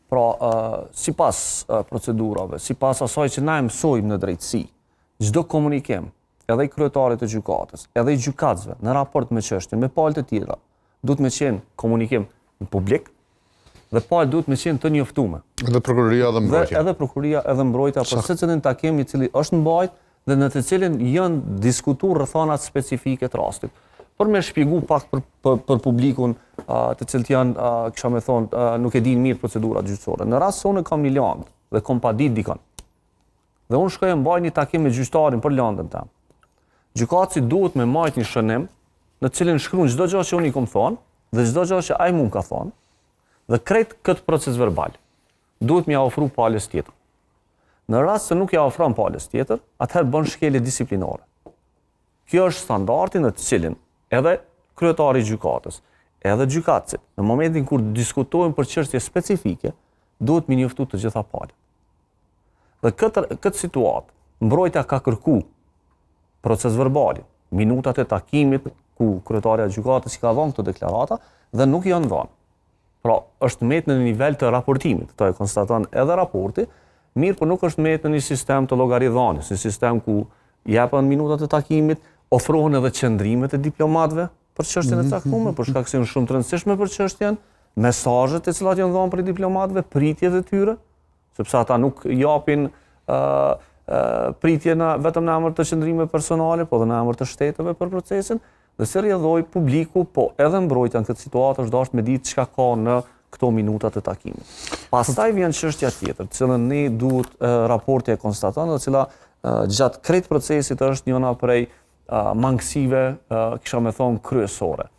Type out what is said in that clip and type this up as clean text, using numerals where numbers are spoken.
Pra, sipas procedurave, sipas asaj që na e mësojmë në drejtësi, çdo komunikim, edhe i kryetarit të gjykatës, edhe i gjykatësve në raport me çështjen, me palët e tjera, duhet me qenë komunikim në publik dhe palët duhet me qenë të njoftuar. Edhe prokuroria dhe mbrojtja. Edhe prokuroria edhe mbrojtja për secilin takim i cili është mbajt dhe në të cilin janë diskutuar rrethana specifike të rastit. Për me shpjegu pak për publikun të cilët janë, kisha me thonë, nuk e dinë mirë procedurat gjyqësore. Në rast se unë kam një landë dhe kom pa ditë dikon, dhe unë shkoj e mbaj një takim me gjyqtarin për landën tam. Gjykatësi duhet me majt një shënim në cilin shkruan çdo gjë që unë i kom thonë dhe çdo gjë që ai mund ka thonë, dhe krejt këtë proces verbal duhet m'ia ofru palës tjetër. Në rast se nuk ja ofron palës tjetër, atëherë bën shkelje disiplinare. Kjo është standardi në të cilin edhe kryetari i gjykatës, edhe gjykatësit, në momentin kur diskutojnë për çështje specifike, duhet me njoftu të gjitha palët. Dhe këtë situatë, mbrojtja ka kërku proces verbali, minutat e takimit ku kryetari i gjykatës i ka dhënë këto deklarata dhe nuk janë dhënë. Pra, është met në nivel të raportimit, to e konstaton edhe raporti, mirë, por nuk është met në një sistem të llogaridhënies, një sistem ku japen minutat e takimit, ofrohen edhe qëndrimet e diplomatëve për çështjen e caktuar, për shkak se janë shumë të rëndësishme për çështjen, mesazhet e cilat janë dhënë për diplomatëve, pritjet e tyre, sepse ata nuk japin pritje vetëm në emër të qëndrimeve personale, po edhe në emër të shteteve për procesin, dhe si rrjedhoi publiku, po edhe mbrojtja në këtë situatë është dashur me ditë çka ka në këto minutat e takimit. Pastaj vjen çështja tjetër, cilën ne duhet raporti e konstaton, dhe cila gjatë krejt procesit është njëna prej mangësive, kisha me thonë, kryesore.